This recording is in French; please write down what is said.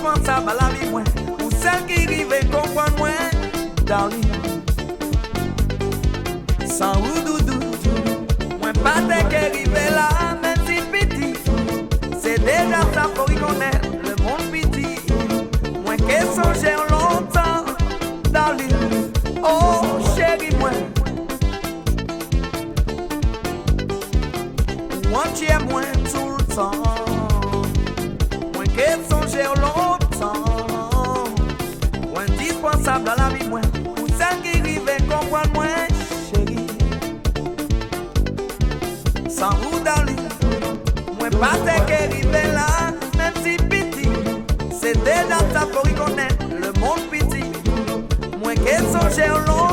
indispensable à la vie, moi. Pour celle qui rive et comprend moi, darling. Sans ou doudou, moi pas de que rive là, même si petit. C'est déjà ça pour y connaître le monde petit. Moi qui songe longtemps, darling. Oh chérie, moi. Moi tu es moins tout le temps. Moi qui songe longtemps. Moi indispensable à la vie, moi. Pour celle qui rive et comprend moi, chérie. Sans vous, darling. Moi pas de que rive là, même si petit. C'est déjà ça pour y connaître le monde petit. Moi qui songe longtemps.